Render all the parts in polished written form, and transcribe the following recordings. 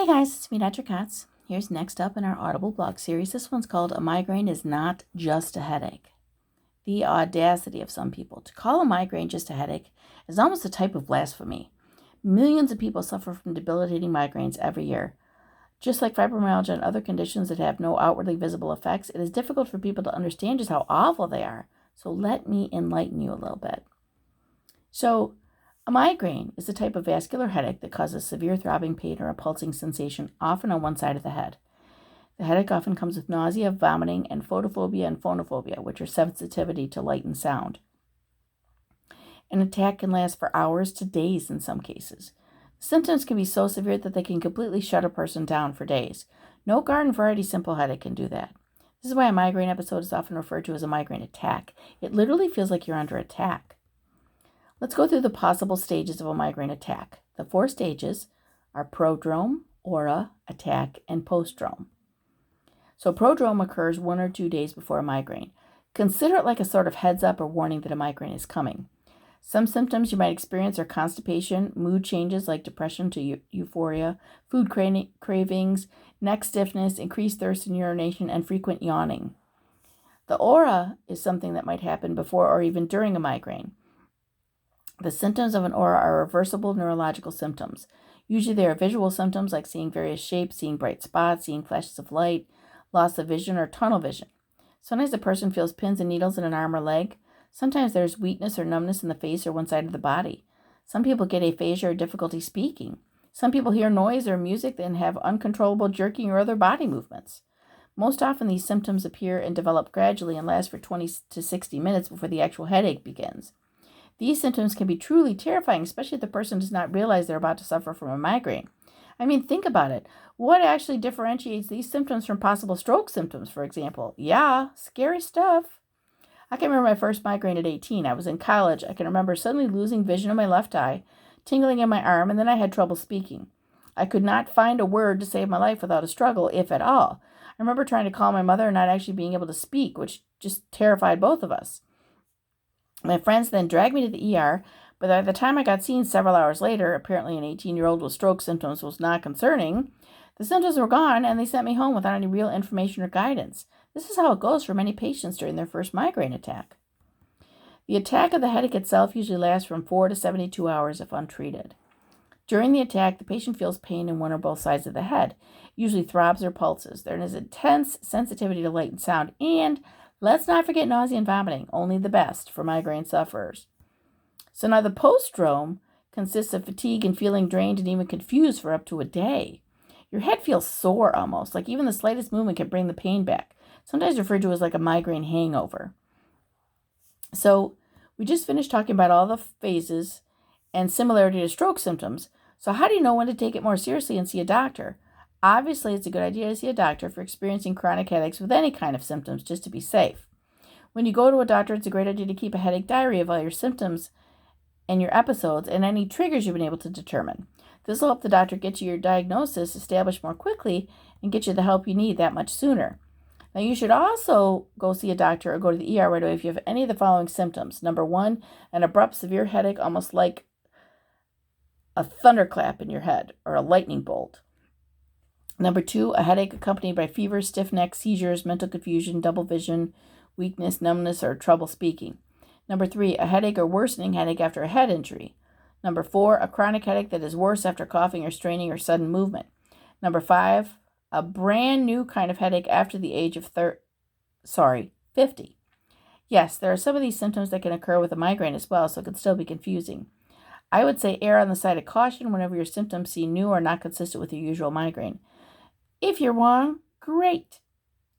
Hey guys, it's me, Dr. Katz. Here's next up in our Audible blog series. This one's called A Migraine is Not Just a Headache. The audacity of some people to call a migraine just a headache is almost a type of blasphemy. Millions of people suffer from debilitating migraines every year. Just like fibromyalgia and other conditions that have no outwardly visible effects, it is difficult for people to understand just how awful they are. So let me enlighten you a little bit. A migraine is a type of vascular headache that causes severe throbbing pain or a pulsing sensation, often on one side of the head. The headache often comes with nausea, vomiting, and photophobia and phonophobia, which are sensitivity to light and sound. An attack can last for hours to days in some cases. Symptoms can be so severe that they can completely shut a person down for days. No garden variety simple headache can do that. This is why a migraine episode is often referred to as a migraine attack. It literally feels like you're under attack. Let's go through the possible stages of a migraine attack. The 4 stages are prodrome, aura, attack, and postdrome. So prodrome occurs 1 or 2 days before a migraine. Consider it like a sort of heads up or warning that a migraine is coming. Some symptoms you might experience are constipation, mood changes like depression to euphoria, food cravings, neck stiffness, increased thirst and urination, and frequent yawning. The aura is something that might happen before or even during a migraine. The symptoms of an aura are reversible neurological symptoms. Usually they are visual symptoms like seeing various shapes, seeing bright spots, seeing flashes of light, loss of vision, or tunnel vision. Sometimes a person feels pins and needles in an arm or leg. Sometimes there's weakness or numbness in the face or one side of the body. Some people get aphasia or difficulty speaking. Some people hear noise or music and have uncontrollable jerking or other body movements. Most often these symptoms appear and develop gradually and last for 20 to 60 minutes before the actual headache begins. These symptoms can be truly terrifying, especially if the person does not realize they're about to suffer from a migraine. I mean, think about it. What actually differentiates these symptoms from possible stroke symptoms, for example? Yeah, scary stuff. I can remember my first migraine at 18. I was in college. I can remember suddenly losing vision in my left eye, tingling in my arm, and then I had trouble speaking. I could not find a word to save my life without a struggle, if at all. I remember trying to call my mother and not actually being able to speak, which just terrified both of us. My friends then dragged me to the ER, but by the time I got seen several hours later, apparently an 18-year-old with stroke symptoms was not concerning. The symptoms were gone, and they sent me home without any real information or guidance. This is how it goes for many patients during their first migraine attack. The attack of the headache itself usually lasts from 4 to 72 hours if untreated. During the attack, the patient feels pain in one or both sides of the head, usually throbs or pulses. There is intense sensitivity to light and sound, and let's not forget nausea and vomiting, only the best for migraine sufferers. So now the postdrome consists of fatigue and feeling drained and even confused for up to a day. Your head feels sore almost, like even the slightest movement can bring the pain back, sometimes referred to as like a migraine hangover. So we just finished talking about all the phases and similarity to stroke symptoms. So how do you know when to take it more seriously and see a doctor? Obviously, it's a good idea to see a doctor for experiencing chronic headaches with any kind of symptoms, just to be safe. When you go to a doctor, it's a great idea to keep a headache diary of all your symptoms and your episodes and any triggers you've been able to determine. This will help the doctor get you your diagnosis established more quickly and get you the help you need that much sooner. Now, you should also go see a doctor or go to the ER right away if you have any of the following symptoms. Number 1, an abrupt severe headache, almost like a thunderclap in your head or a lightning bolt. Number 2, a headache accompanied by fever, stiff neck, seizures, mental confusion, double vision, weakness, numbness, or trouble speaking. Number 3, a headache or worsening headache after a head injury. Number 4, a chronic headache that is worse after coughing or straining or sudden movement. Number 5, a brand new kind of headache after the age of 50. Yes, there are some of these symptoms that can occur with a migraine as well, so it can still be confusing. I would say err on the side of caution whenever your symptoms seem new or not consistent with your usual migraine. If you're wrong, great.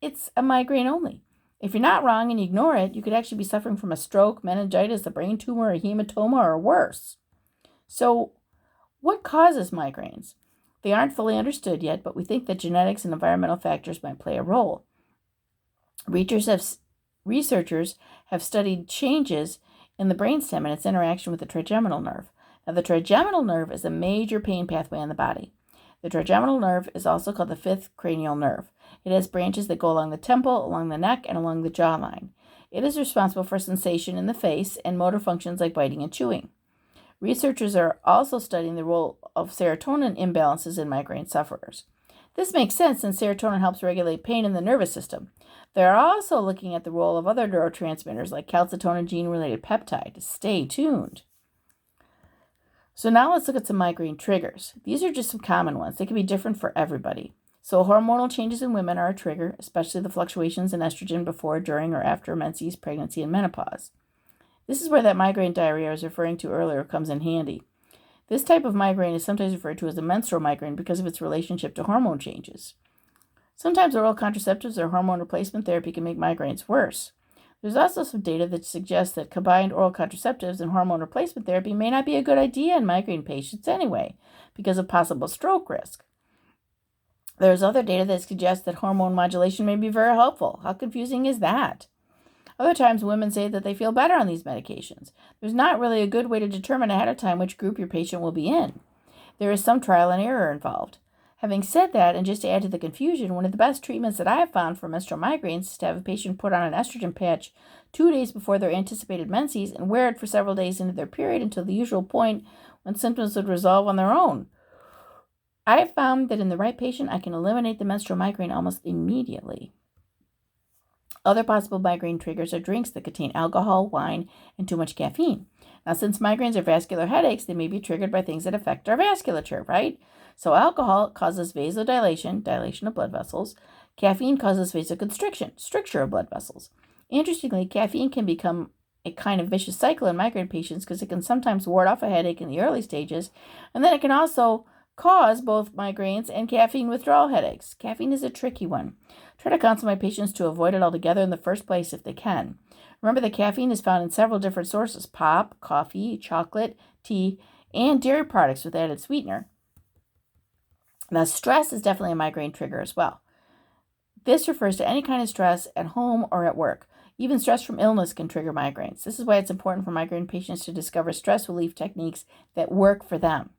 It's a migraine only. If you're not wrong and you ignore it, you could actually be suffering from a stroke, meningitis, a brain tumor, a hematoma, or worse. So, what causes migraines? They aren't fully understood yet, but we think that genetics and environmental factors might play a role. Researchers have studied changes in the brainstem and its interaction with the trigeminal nerve. Now, the trigeminal nerve is a major pain pathway in the body. The trigeminal nerve is also called the 5th cranial nerve. It has branches that go along the temple, along the neck, and along the jawline. It is responsible for sensation in the face and motor functions like biting and chewing. Researchers are also studying the role of serotonin imbalances in migraine sufferers. This makes sense since serotonin helps regulate pain in the nervous system. They're also looking at the role of other neurotransmitters like calcitonin gene-related peptide. Stay tuned. So now let's look at some migraine triggers. These are just some common ones. They can be different for everybody. So hormonal changes in women are a trigger, especially the fluctuations in estrogen before, during, or after menses, pregnancy, and menopause. This is where that migraine diarrhea I was referring to earlier comes in handy. This type of migraine is sometimes referred to as a menstrual migraine because of its relationship to hormone changes. Sometimes oral contraceptives or hormone replacement therapy can make migraines worse. There's also some data that suggests that combined oral contraceptives and hormone replacement therapy may not be a good idea in migraine patients anyway, because of possible stroke risk. There's other data that suggests that hormone modulation may be very helpful. How confusing is that? Other times, women say that they feel better on these medications. There's not really a good way to determine ahead of time which group your patient will be in. There is some trial and error involved. Having said that, and just to add to the confusion, one of the best treatments that I have found for menstrual migraines is to have a patient put on an estrogen patch 2 days before their anticipated menses and wear it for several days into their period until the usual point when symptoms would resolve on their own. I have found that in the right patient, I can eliminate the menstrual migraine almost immediately. Other possible migraine triggers are drinks that contain alcohol, wine, and too much caffeine. Now, since migraines are vascular headaches, they may be triggered by things that affect our vasculature, right? So alcohol causes vasodilation, dilation of blood vessels. Caffeine causes vasoconstriction, stricture of blood vessels. Interestingly, caffeine can become a kind of vicious cycle in migraine patients because it can sometimes ward off a headache in the early stages, and then it can also cause both migraines and caffeine withdrawal headaches. Caffeine is a tricky one. Try to counsel my patients to avoid it altogether in the first place if they can. Remember that caffeine is found in several different sources: pop, coffee, chocolate, tea, and dairy products with added sweetener. Now, stress is definitely a migraine trigger as well. This refers to any kind of stress at home or at work. Even stress from illness can trigger migraines. This is why it's important for migraine patients to discover stress relief techniques that work for them.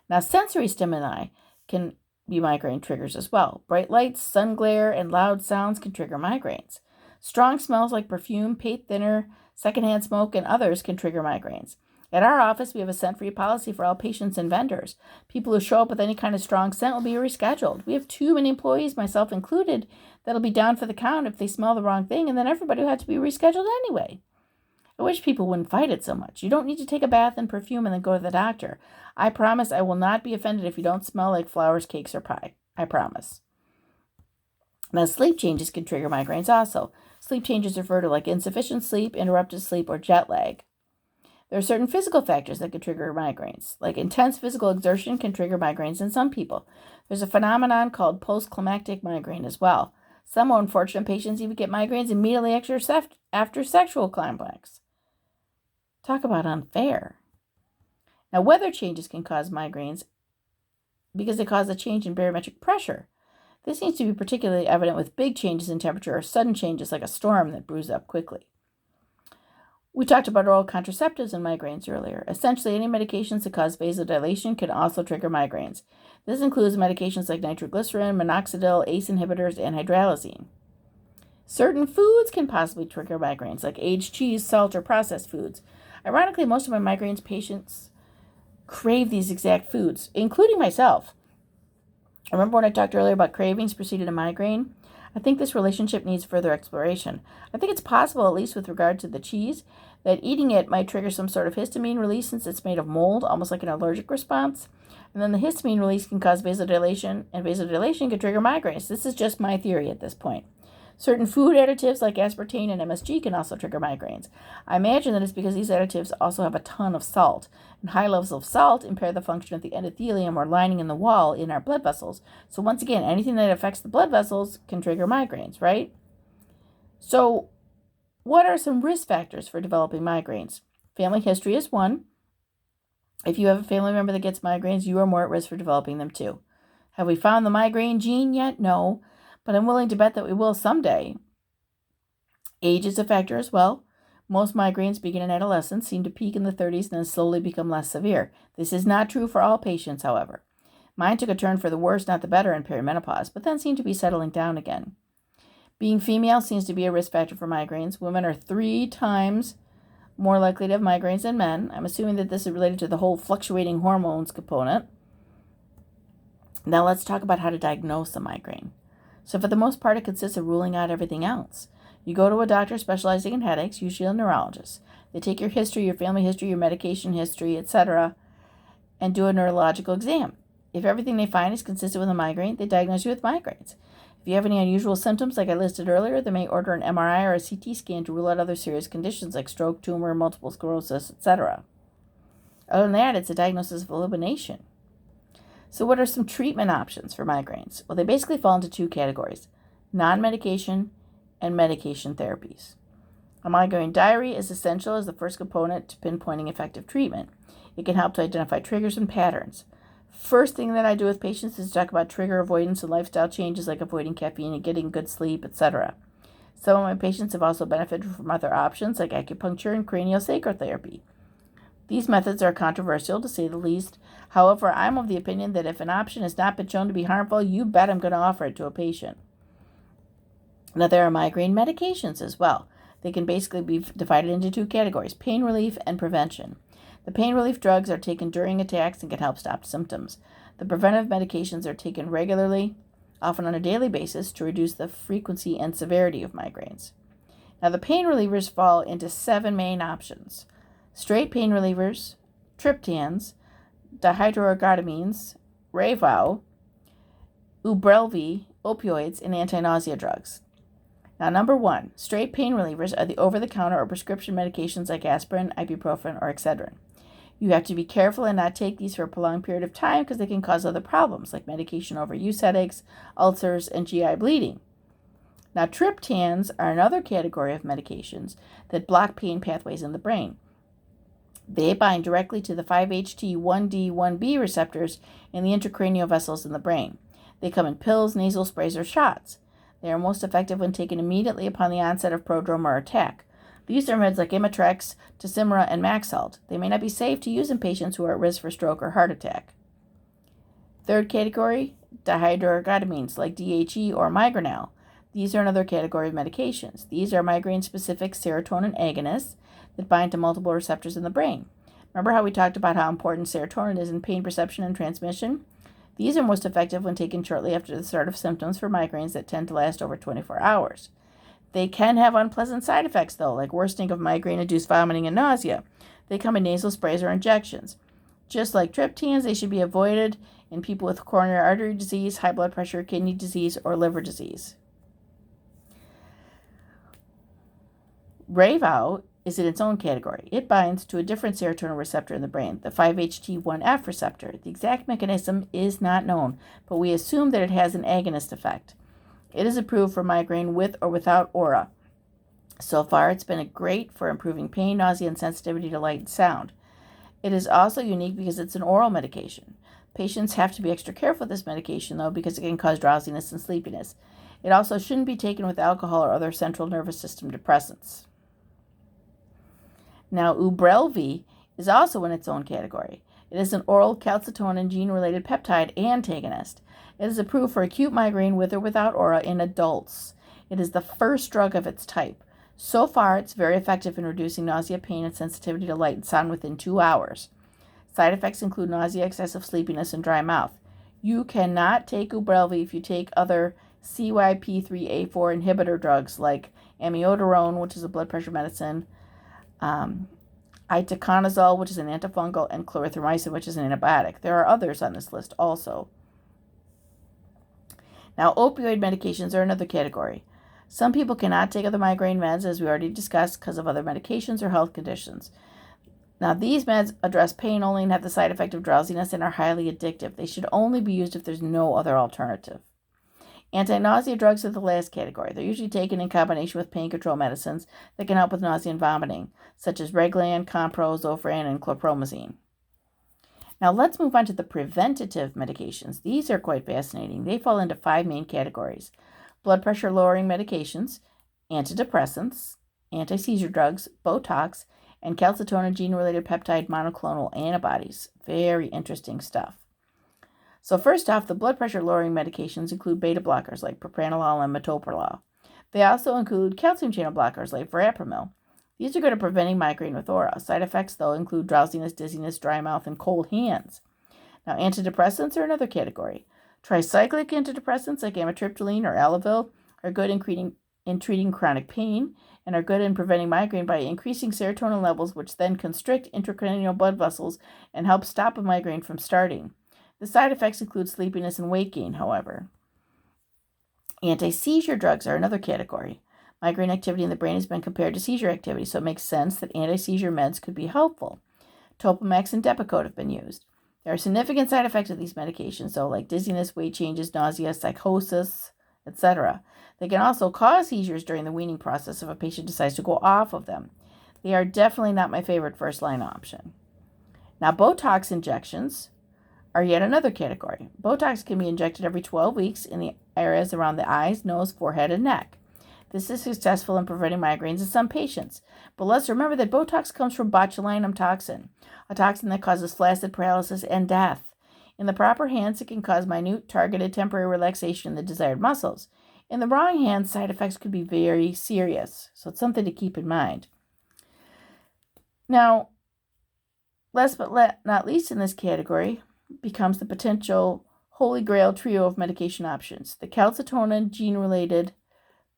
Now, sensory stimuli can be migraine triggers as well. Bright lights, sun glare, and loud sounds can trigger migraines. Strong smells like perfume, paint thinner, secondhand smoke, and others can trigger migraines. At our office, we have a scent-free policy for all patients and vendors. People who show up with any kind of strong scent will be rescheduled. We have too many employees, myself included, that'll be down for the count if they smell the wrong thing, and then everybody will have to be rescheduled anyway. I wish people wouldn't fight it so much. You don't need to take a bath in perfume and then go to the doctor. I promise I will not be offended if you don't smell like flowers, cakes, or pie. I promise. Now, sleep changes can trigger migraines also. Sleep changes refer to like insufficient sleep, interrupted sleep, or jet lag. There are certain physical factors that can trigger migraines, like intense physical exertion can trigger migraines in some people. There's a phenomenon called post-climactic migraine as well. Some unfortunate patients even get migraines immediately after sexual climax. Talk about unfair. Now, weather changes can cause migraines because they cause a change in barometric pressure. This seems to be particularly evident with big changes in temperature or sudden changes like a storm that brews up quickly. We talked about oral contraceptives and migraines earlier. Essentially, any medications that cause vasodilation can also trigger migraines. This includes medications like nitroglycerin, minoxidil, ACE inhibitors, and hydralazine. Certain foods can possibly trigger migraines, like aged cheese, salt, or processed foods. Ironically, most of my migraines patients crave these exact foods, including myself. Remember when I talked earlier about cravings preceded a migraine? I think this relationship needs further exploration. I think it's possible, at least with regard to the cheese, that eating it might trigger some sort of histamine release since it's made of mold, almost like an allergic response. And then the histamine release can cause vasodilation, and vasodilation can trigger migraines. This is just my theory at this point. Certain food additives like aspartame and MSG can also trigger migraines. I imagine that it's because these additives also have a ton of salt, and high levels of salt impair the function of the endothelium or lining in the wall in our blood vessels. So once again, anything that affects the blood vessels can trigger migraines, right? So what are some risk factors for developing migraines? Family history is one. If you have a family member that gets migraines, you are more at risk for developing them too. Have we found the migraine gene yet? No. But I'm willing to bet that we will someday. Age is a factor as well. Most migraines begin in adolescence, seem to peak in the 30s, and then slowly become less severe. This is not true for all patients, however. Mine took a turn for the worse, not the better, in perimenopause, but then seemed to be settling down again. Being female seems to be a risk factor for migraines. Women are 3 times more likely to have migraines than men. I'm assuming that this is related to the whole fluctuating hormones component. Now let's talk about how to diagnose a migraine. So for the most part, it consists of ruling out everything else. You go to a doctor specializing in headaches, usually a neurologist. They take your history, your family history, your medication history, etc., and do a neurological exam. If everything they find is consistent with a migraine, they diagnose you with migraines. If you have any unusual symptoms, like I listed earlier, they may order an MRI or a CT scan to rule out other serious conditions like stroke, tumor, multiple sclerosis, etc. Other than that, it's a diagnosis of elimination. So what are some treatment options for migraines? Well, they basically fall into two categories: non-medication and medication therapies. A migraine diary is essential as the first component to pinpointing effective treatment. It can help to identify triggers and patterns. First thing that I do with patients is talk about trigger avoidance and lifestyle changes like avoiding caffeine and getting good sleep, etc. Some of my patients have also benefited from other options like acupuncture and craniosacral therapy. These methods are controversial, to say the least. However, I'm of the opinion that if an option has not been shown to be harmful, you bet I'm going to offer it to a patient. Now, there are migraine medications as well. They can basically be divided into two categories: pain relief and prevention. The pain relief drugs are taken during attacks and can help stop symptoms. The preventive medications are taken regularly, often on a daily basis, to reduce the frequency and severity of migraines. Now, the pain relievers fall into 7 main options: straight pain relievers, triptans, dihydroergotamines, Rayvow, Ubrelvy, opioids, and anti-nausea drugs. Now, number 1, straight pain relievers are the over-the-counter or prescription medications like aspirin, ibuprofen, or Excedrin. You have to be careful and not take these for a prolonged period of time because they can cause other problems like medication overuse headaches, ulcers, and GI bleeding. Now, triptans are another category of medications that block pain pathways in the brain. They bind directly to the 5-HT1D1B receptors in the intracranial vessels in the brain. They come in pills, nasal sprays, or shots. They are most effective when taken immediately upon the onset of prodrome or attack. These are meds like Imitrex, Tosymra, and Maxalt. They may not be safe to use in patients who are at risk for stroke or heart attack. Third category, dihydroergotamines like DHE or Migranal. These are another category of medications. These are migraine-specific serotonin agonists that bind to multiple receptors in the brain. Remember how we talked about how important serotonin is in pain perception and transmission? These are most effective when taken shortly after the start of symptoms for migraines that tend to last over 24 hours. They can have unpleasant side effects, though, like worsening of migraine-induced vomiting and nausea. They come in nasal sprays or injections. Just like triptans, they should be avoided in people with coronary artery disease, high blood pressure, kidney disease, or liver disease. Rayvow is in its own category. It binds to a different serotonin receptor in the brain, the 5-HT1F receptor. The exact mechanism is not known, but we assume that it has an agonist effect. It is approved for migraine with or without aura. So far, it's been great for improving pain, nausea, and sensitivity to light and sound. It is also unique because it's an oral medication. Patients have to be extra careful with this medication, though, because it can cause drowsiness and sleepiness. It also shouldn't be taken with alcohol or other central nervous system depressants. Now, Ubrelvy is also in its own category. It is an oral calcitonin gene-related peptide antagonist. It is approved for acute migraine with or without aura in adults. It is the first drug of its type. So far, it's very effective in reducing nausea, pain, and sensitivity to light and sound within 2 hours. Side effects include nausea, excessive sleepiness, and dry mouth. You cannot take Ubrelvy if you take other CYP3A4 inhibitor drugs like amiodarone, which is a blood pressure medicine, itaconazole, which is an antifungal, and clarithromycin, which is an antibiotic. There are others on this list also. Now, opioid medications are another category. Some people cannot take other migraine meds, as we already discussed, because of other medications or health conditions. Now, these meds address pain only and have the side effect of drowsiness and are highly addictive. They should only be used if there's no other alternative. Anti-nausea drugs are the last category. They're usually taken in combination with pain control medicines that can help with nausea and vomiting, such as Reglan, Compro, Zofran, and chlorpromazine. Now let's move on to the preventative medications. These are quite fascinating. They fall into 5 main categories: blood pressure lowering medications, antidepressants, anti-seizure drugs, Botox, and calcitonin gene-related peptide monoclonal antibodies. Very interesting stuff. So first off, the blood pressure lowering medications include beta blockers like propranolol and metoprolol. They also include calcium channel blockers like verapamil. These are good at preventing migraine with aura. Side effects, though, include drowsiness, dizziness, dry mouth, and cold hands. Now, antidepressants are another category. Tricyclic antidepressants like amitriptyline or Alavil are good in treating chronic pain and are good in preventing migraine by increasing serotonin levels, which then constrict intracranial blood vessels and help stop a migraine from starting. The side effects include sleepiness and weight gain, however. Anti-seizure drugs are another category. Migraine activity in the brain has been compared to seizure activity, so it makes sense that anti-seizure meds could be helpful. Topamax and Depakote have been used. There are significant side effects of these medications, though, like dizziness, weight changes, nausea, psychosis, etc. They can also cause seizures during the weaning process if a patient decides to go off of them. They are definitely not my favorite first-line option. Now, Botox injections are yet another category. Botox can be injected every 12 weeks in the areas around the eyes, nose, forehead, and neck. This is successful in preventing migraines in some patients. But let's remember that Botox comes from botulinum toxin, a toxin that causes flaccid paralysis and death. In the proper hands, it can cause minute, targeted temporary relaxation in the desired muscles. In the wrong hands, side effects could be very serious. So it's something to keep in mind. Now, last but not least in this category becomes the potential holy grail trio of medication options, the calcitonin gene-related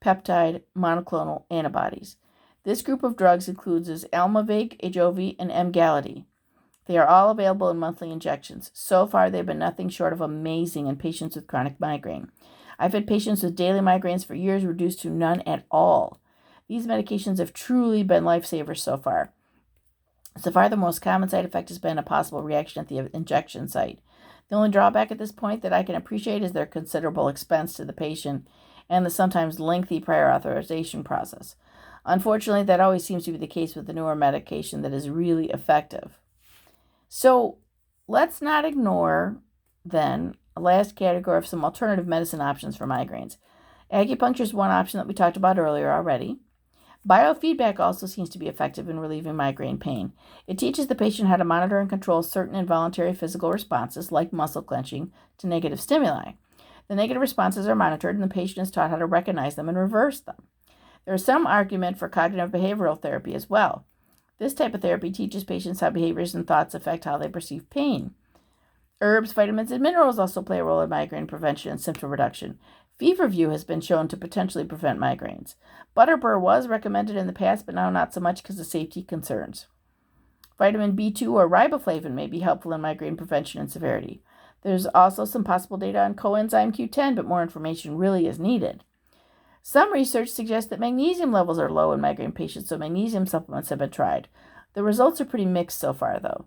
peptide monoclonal antibodies. This group of drugs includes Almovig, Ajovy, and Emgality. They are all available in monthly injections. So far, they've been nothing short of amazing in patients with chronic migraine. I've had patients with daily migraines for years reduced to none at all. These medications have truly been lifesavers so far. So far, the most common side effect has been a possible reaction at the injection site. The only drawback at this point that I can appreciate is their considerable expense to the patient and the sometimes lengthy prior authorization process. Unfortunately, that always seems to be the case with the newer medication that is really effective. So let's not ignore, then, a last category of some alternative medicine options for migraines. Acupuncture is one option that we talked about earlier already. Biofeedback also seems to be effective in relieving migraine pain. It teaches the patient how to monitor and control certain involuntary physical responses, like muscle clenching, to negative stimuli. The negative responses are monitored, and the patient is taught how to recognize them and reverse them. There is some argument for cognitive behavioral therapy as well. This type of therapy teaches patients how behaviors and thoughts affect how they perceive pain. Herbs, vitamins, and minerals also play a role in migraine prevention and symptom reduction. Feverview has been shown to potentially prevent migraines. Butterbur was recommended in the past, but now not so much because of safety concerns. Vitamin B2 or riboflavin may be helpful in migraine prevention and severity. There's also some possible data on coenzyme Q10, but more information really is needed. Some research suggests that magnesium levels are low in migraine patients, so magnesium supplements have been tried. The results are pretty mixed so far, though.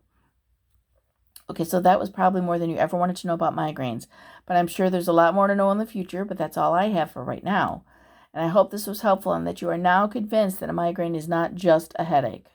Okay, so that was probably more than you ever wanted to know about migraines, but I'm sure there's a lot more to know in the future, but that's all I have for right now. And I hope this was helpful and that you are now convinced that a migraine is not just a headache.